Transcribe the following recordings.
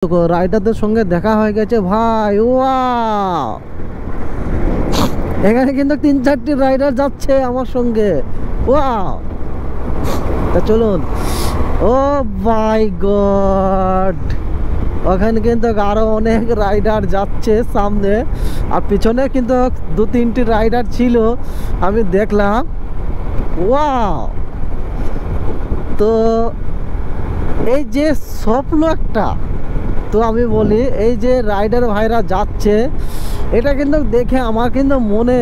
রাইডারদের সঙ্গে দেখা হয়ে গেছে ভাই। ওয়াও, এখানে কিন্তু 3-4টি রাইডার যাচ্ছে আমার সঙ্গে। ওয়াও, তা চলুন। ও মাই গড, ওখানে কিন্তু আরো অনেক রাইডার যাচ্ছে সামনে, আর পিছনে কিন্তু 2-3টি রাইডার ছিল আমি দেখলাম। ওয়াও, তো এই যে স্বপ্ন একটা, তো আমি বলি এই যে রাইডার ভাইরা যাচ্ছে, এটা কিন্তু দেখে আমার কিন্তু মনে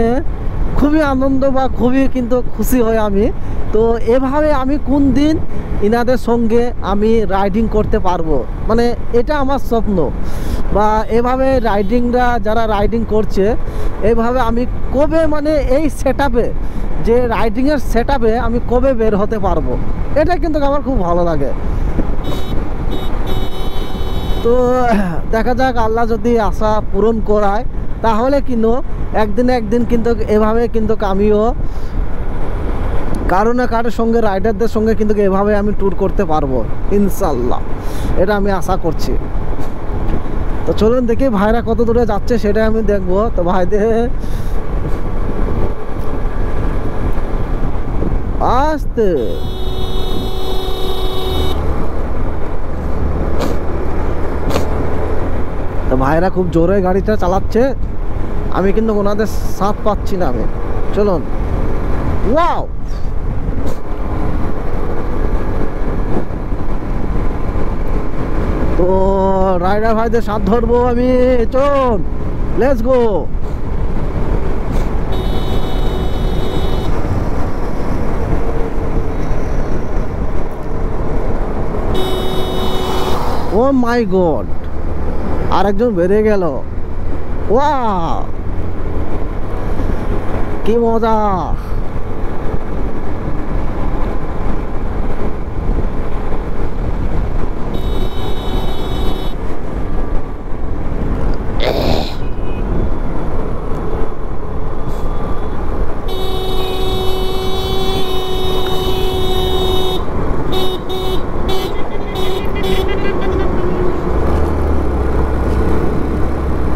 খুবই আনন্দ বা খুবই কিন্তু খুশি হই আমি। তো এভাবে আমি কোন দিন ইনাদের সঙ্গে আমি রাইডিং করতে পারবো, মানে এটা আমার স্বপ্ন। বা এভাবে রাইডিংরা যারা রাইডিং করছে, এইভাবে আমি কবে, মানে এই সেট আপে, যে রাইডিংয়ের সেট আপে আমি কবে বের হতে পারবো, এটা কিন্তু আমার খুব ভালো লাগে। তো দেখা যাক, আল্লাহ যদি আশা পূরণ করায় তাহলে কিন্তু একদিন কিন্তু এভাবে কিন্তু আমিও কারো না কারোর সঙ্গে, রাইডারদের সঙ্গে কিন্তু এভাবে আমি ট্যুর করতে পারবো ইনশাল্লাহ, এটা আমি আশা করছি। তো চলুন দেখি ভাইরা কত দূরে যাচ্ছে সেটা আমি দেখবো। তো ভাইদের আসতে, তো ভাইরা খুব জোরে গাড়িটা চালাচ্ছে, আমি কিন্তু ওনাদের সাথ পাচ্ছি না আমি। চলুন। ওয়াও, তো রাইডার ভাইদের সাথ ধরবো আমি। চল, let's go. O my god, আরেকজন বেরিয়ে গেল। ওয়াও, কি মজা।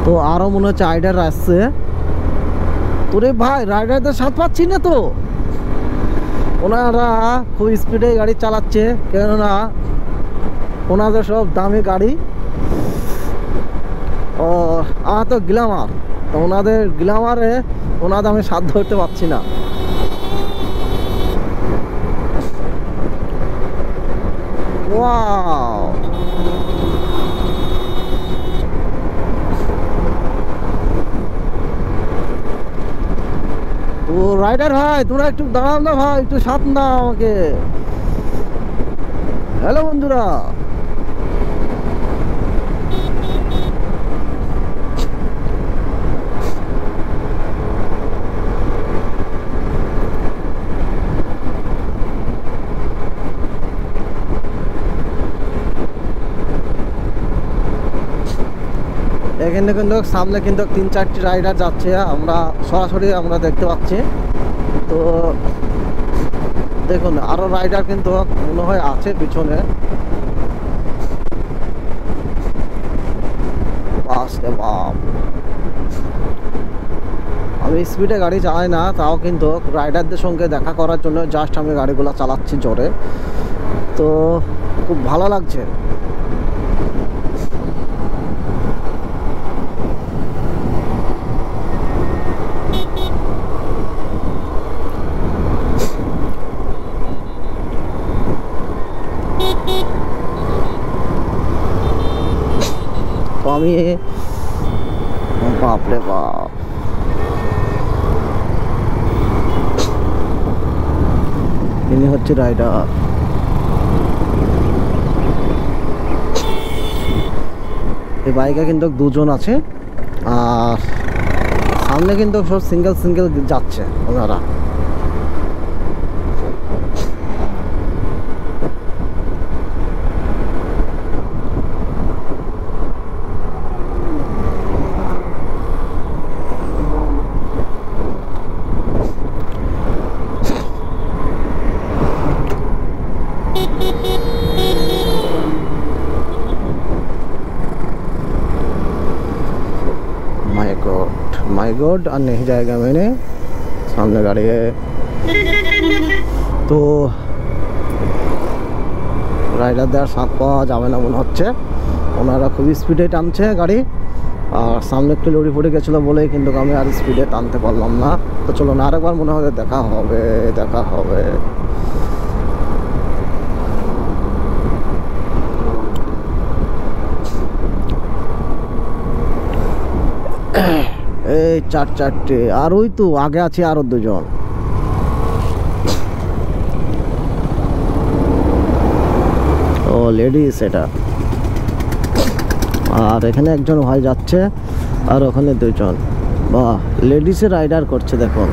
তো আরো মনে হচ্ছে রাইডার আসছে। তোরে ভাই, রাইডারদের সাথ পাচ্ছি না তো, ওনারা খুব স্পিডে গাড়ি চালাচ্ছে, কেননা ওনাদের সব দামি গাড়ি। ও, আমার তো গ্ল্যামার, তো ওনাদের গ্ল্যামারে ওনাদের আমি সাথ ধরতে পারছি না। ওয়াও, তো রাইডার ভাই তোমরা একটু দাঁড়াও না ভাই, একটু সাথ দাও আমাকে। হ্যালো বন্ধুরা, এখানে কিন্তু সামনে কিন্তু 3-4টি রাইডার যাচ্ছে, আমরা সরাসরি আমরা দেখতে পাচ্ছি। তো দেখুন আরো রাইডার কিন্তু মনে হয় আছে পিছনে। আমি স্পিডে গাড়ি চালাই না, তাও কিন্তু রাইডারদের সঙ্গে দেখা করার জন্য জাস্ট আমি গাড়িগুলো চালাচ্ছি জোরে। তো খুব ভালো লাগছে। তো আমি, বাপরে বাপ, ইনি হচ্ছে রাইডার। এই বাইকে কিন্তু দুজন আছে, আর সামনে কিন্তু সব সিঙ্গেল সিঙ্গেল যাচ্ছে ওনারা। माय गॉड और नहीं जाएगा मैंने सामने गाड़ी है तो রাইডারদের সাথ পাওয়া যাবে না মনে হচ্ছে ওনারা খুবই স্পিডে টানছে গাড়ি আর সামনে একটু লরি পড়ে গেছিলো বলেই কিন্তু আমি আর স্পিডে টানতে পারলাম না তো চলো না আরেকবার মনে হয় দেখা হবে এই চারটে আর ওই তো আগে আছে আরো দুজন ও লেডিস এটা আর এখানে একজন ভাই যাচ্ছে আর ওখানে দুজন বাহ লেডিসে রাইডার করছে দেখুন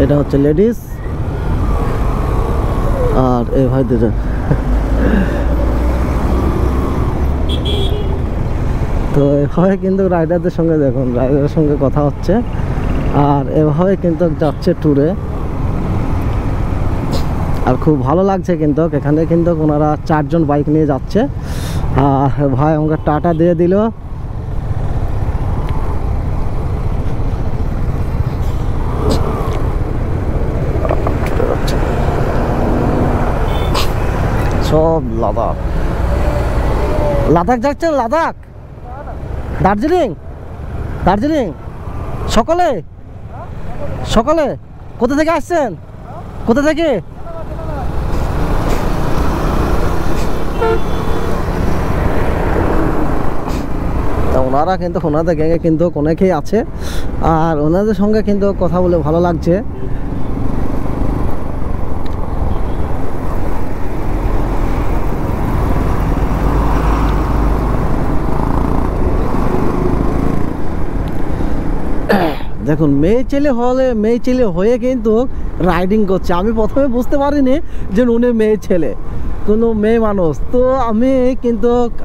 এটা হচ্ছে লেডিস আর এই ভাই দুজন তো এভাবে কিন্তু রাইডারদের সঙ্গে দেখুন রাইডারের সঙ্গে কথা হচ্ছে আর এভাবে কিন্তু যাচ্ছে ট্যুরে আর খুব ভালো লাগছে কিন্তু এখানে কিন্তু ওনারা 4 জন বাইক নিয়ে যাচ্ছে আর ভাই আমাকে টাটা দিয়ে দিল সব লাদাখ যাচ্ছে লাদাখ দার্জিলিং সকালে কোথা থেকে আসছেন কোথা থেকে তা ওনারা কিন্তু ওনাদের গ্যাংয়ে কিন্তু অনেকেই আছে আর ওনাদের সঙ্গে কিন্তু কথা বলে ভালো লাগছে দেখুন মেয়ে ছেলে হয়ে কিন্তু রাইডিং করছে আমি প্রথমে বুঝতে পারিনি যে উনি মেয়ে ছেলে কোনো মেয়ে মানুষ তো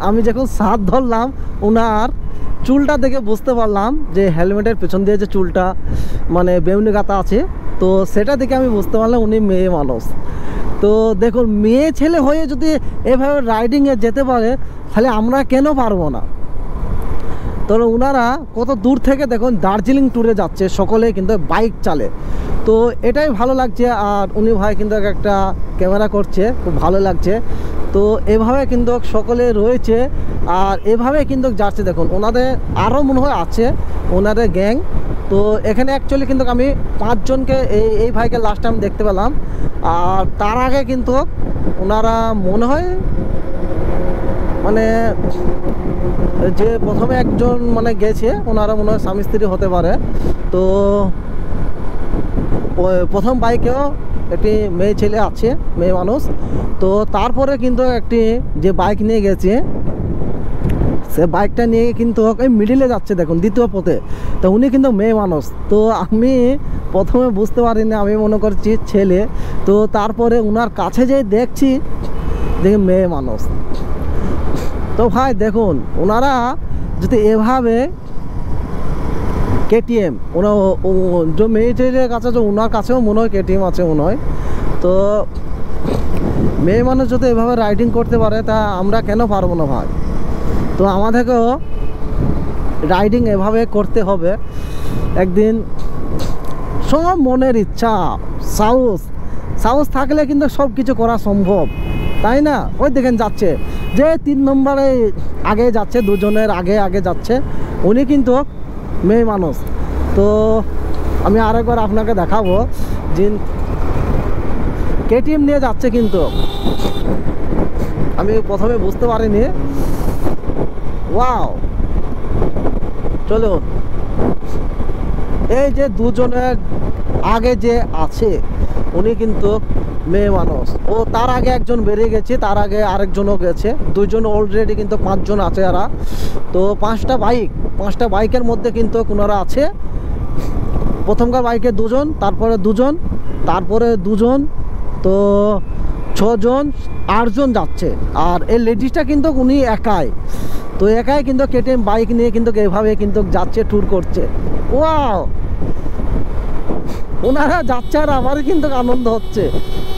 আমি যখন সাথ ধরলাম ওনার চুলটা দেখে বুঝতে পারলাম যে হেলমেটের পেছন দিয়ে যে চুলটা মানে বেউনি গাতা আছে তো সেটা দেখে আমি বুঝতে পারলাম উনি মেয়ে মানুষ তো দেখুন মেয়ে ছেলে হয়ে যদি এভাবে রাইডিংয়ে যেতে পারে তাহলে আমরা কেন পারবো না তো ওনারা কত দূর থেকে দেখুন দার্জিলিং ট্যুরে যাচ্ছে সকলে কিন্তু বাইক চালে তো এটাই ভালো লাগছে আর উনি ভাই কিন্তু একটা ক্যামেরা করছে খুব ভালো লাগছে তো এভাবে কিন্তু সকলে রয়েছে আর এভাবে কিন্তু যাচ্ছে দেখুন ওনাদের আরও মনে হয় আছে ওনাদের গ্যাং তো এখানে অ্যাকচুয়ালি কিন্তু আমি 5 জনকে এই ভাইকে লাস্ট টাইম দেখতে পেলাম আর তার আগে কিন্তু ওনারা মনে হয় মানে যে প্রথমে একজন মানে গেছে ওনারা মনে হয় স্বামী স্ত্রী হতে পারে তো প্রথম বাইকেও একটি মেয়ে ছেলে আছে মেয়ে মানুষ তো তারপরে কিন্তু একটি যে বাইক নিয়ে গেছে সে বাইকটা নিয়ে কিন্তু মিডিলে যাচ্ছে দেখুন দ্বিতীয় পথে তো উনি কিন্তু মেয়ে মানুষ তো আমি প্রথমে বুঝতে পারিনি আমি মনে করছি ছেলে তো তারপরে ওনার কাছে যে দেখছি দেখি মেয়ে মানুষ তো ভাই দেখুন ওনারা যদি এভাবে কেটিএম যে মেয়ে ছেলের কাছে ওনার কাছেও মনে হয় কেটিএম আছে মনে হয় তো মেয়ে মানুষ যদি এভাবে রাইডিং করতে পারে তা আমরা কেন পারবো না ভাই তো আমাদেরকেও রাইডিং এভাবে করতে হবে একদিন সব মনের ইচ্ছা সাহস থাকলে কিন্তু সব কিছু করা সম্ভব তাই না ওই দেখেন যাচ্ছে যে 3 নম্বরে আগে যাচ্ছে দুজনের আগে যাচ্ছে উনি কিন্তু মেয়ে মানুষ তো আমি আরেকবার আপনাকে দেখাবো যে কেটিএম নিয়ে যাচ্ছে কিন্তু আমি প্রথমে বুঝতে পারিনি ওয়াও চলো এই যে দুজনের আগে যে আছে উনি কিন্তু মেয়ে মানুষ ও তার আগে একজন বেরিয়ে গেছে তার আগে আরেকজনও গেছে দুজন অলরেডি কিন্তু 5 জন আছে এরা তো 5টা বাইকের মধ্যে কিন্তু ওনারা আছে প্রথমকার বাইকে 2 জন তারপরে 2 জন তো 6 জন 8 জন যাচ্ছে আর এই লেডিসটা কিন্তু উনি একাই তো একাই কিন্তু কেটিএম বাইক নিয়ে কিন্তু এভাবে কিন্তু যাচ্ছে ট্যুর করছে ওয়াও ওনারা যাচ্ছে আর আমারই কিন্তু আনন্দ হচ্ছে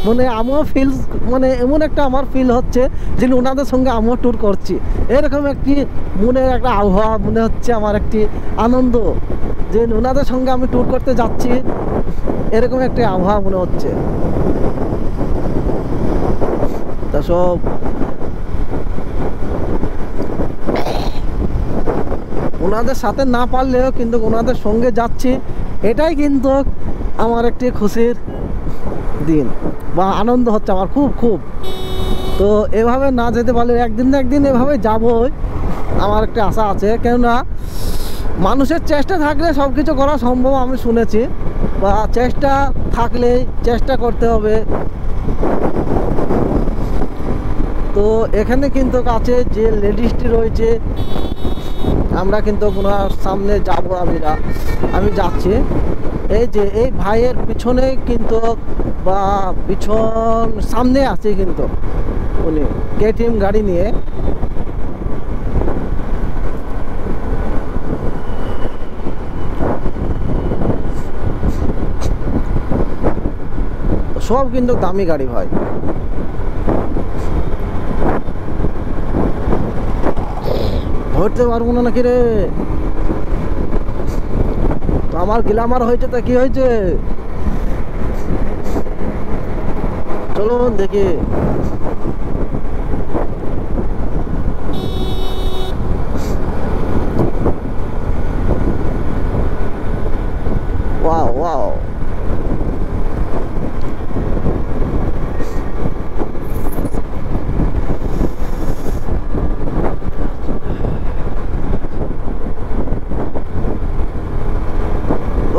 মানে আমিও ফিল, মানে এমন একটা আমার ফিল হচ্ছে যে ওনাদের সঙ্গে আমিও ট্যুর করছি, এরকম একটি মনের একটা আবহাওয়া মনে হচ্ছে আমার, একটি আনন্দ যে ওনাদের সঙ্গে আমি ট্যুর করতে যাচ্ছি, এরকম একটি আবহাওয়া মনে হচ্ছে। তা সব ওনাদের সাথে না পারলেও কিন্তু ওনাদের সঙ্গে যাচ্ছি, এটাই কিন্তু আমার একটি খুশির দিন বা আনন্দ হচ্ছে আমার খুব খুব। তো এভাবে না যেতে পারলে একদিন না একদিন এভাবে যাবই, আমার একটা আশা আছে। কেননা মানুষের চেষ্টা থাকলে সব কিছু করা সম্ভব, আমি শুনেছি, বা চেষ্টা থাকলেই চেষ্টা করতে হবে। তো এখানে কিন্তু কাছে যে লেডিসটি রয়েছে, আমরা কিন্তু ওনার সামনে যাবো, আমি যাচ্ছি। এই যে এই ভাইয়ের পিছনে কিন্তু বা পিছন সামনে আছে কিন্তু উনি কেটিএম গাড়ি নিয়ে। সব কিন্তু দামি গাড়ি ভাই। ধরতে পারবো না নাকি রে? তো আমার গ্ল্যামার হয়েছে, তা কি হয়েছে? চলুন দেখি। ওয়াও ওয়াও,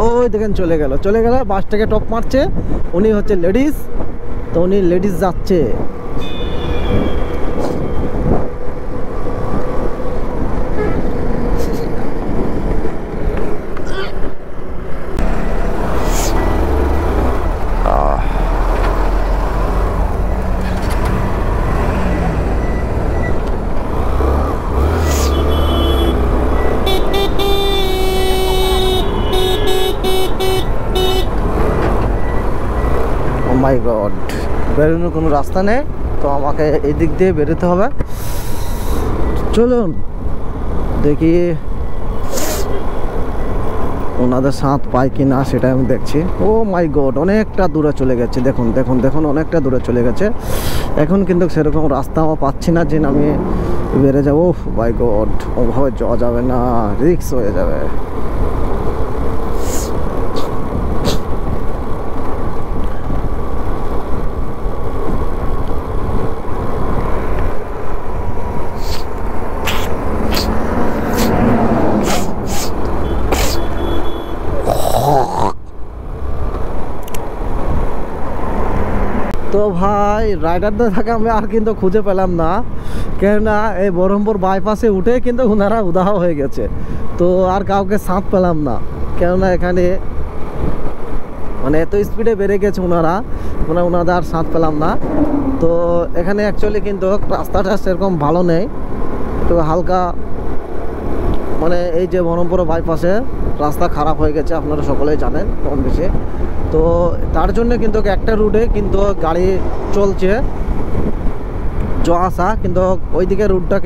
ওই দেখেন চলে গেল, বাসটাকে টপ মারছে। উনি হচ্ছে লেডিস, তো উনি লেডিস যাচ্ছে। মাই গড, বেরোনোর কোনো রাস্তা নেই, তো আমাকে এই দিক দিয়ে বেরোতে হবে। চলুন দেখি ওনাদের সাথ পাই কি না, সেটা আমি দেখছি। ও মাই গড, অনেকটা দূরে চলে গেছে, দেখুন দেখুন দেখুন, অনেকটা দূরে চলে গেছে। এখন কিন্তু সেরকম রাস্তা আমার পাচ্ছি না যে আমি বেড়ে যাবো। মাই গড, ওভাবে যাওয়া যাবে না, রিস্ক হয়ে যাবে। তো ভাই রাইডারদের থাকে আমি আর কিন্তু খুঁজে পেলাম না, কেননা এই বহরমপুর বাইপাসে উঠে কিন্তু ওনারা উদাহ হয়ে গেছে। তো আর কাউকে সাথ পেলাম না, কেননা এখানে মানে এত স্পিডে বেড়ে গেছে ওনারা, ওনাদের আর সাথ পেলাম না। তো এখানে অ্যাকচুয়ালি কিন্তু রাস্তাটা সেরকম ভালো নেই, তো হালকা মানে এই যে বহরমপুর বাইপাসে রাস্তা খারাপ হয়ে গেছে, আপনারা সকলেই জানেন কম বেশি। তো তার জন্য কিন্তু একটা রুটে কিন্তু গাড়ি চলছে যাওয়া আসা, কিন্তু ওইদিকে রোডটা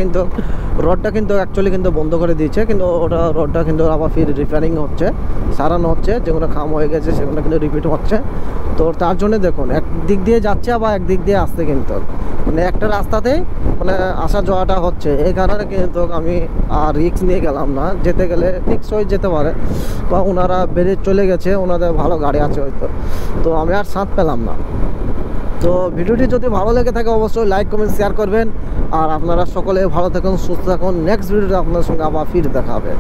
কিন্তু অ্যাকচুয়ালি কিন্তু বন্ধ করে দিয়েছে। কিন্তু ওটা রোডটা কিন্তু আবার ফির রিপেয়ারিং হচ্ছে, সারানো হচ্ছে, যেগুলো খাম হয়ে গেছে সেগুলো কিন্তু রিপিট হচ্ছে। তো তার জন্য দেখুন একদিক দিয়ে যাচ্ছে আবার একদিক দিয়ে আসছে, কিন্তু মানে একটা রাস্তাতেই মানে আসা যাওয়াটা হচ্ছে। এই কারণে কিন্তু আমি আর রিস্ক নিয়ে গেলাম না, যেতে গেলে রিস্ক হয়ে যেতে পারে, বা ওনারা বেরিয়ে চলে গেছে, ওনাদের ভালো গাড়ি আছে হয়তো, তো আমি আর সাথ পেলাম না। তো ভিডিওটি যদি ভালো লেগে থাকে অবশ্যই লাইক কমেন্ট শেয়ার করবেন। আর আপনারা সকলে ভালো থাকুন, সুস্থ থাকুন। নেক্সট ভিডিওতে আপনাদের সঙ্গে আবার ফিরে দেখা হবে।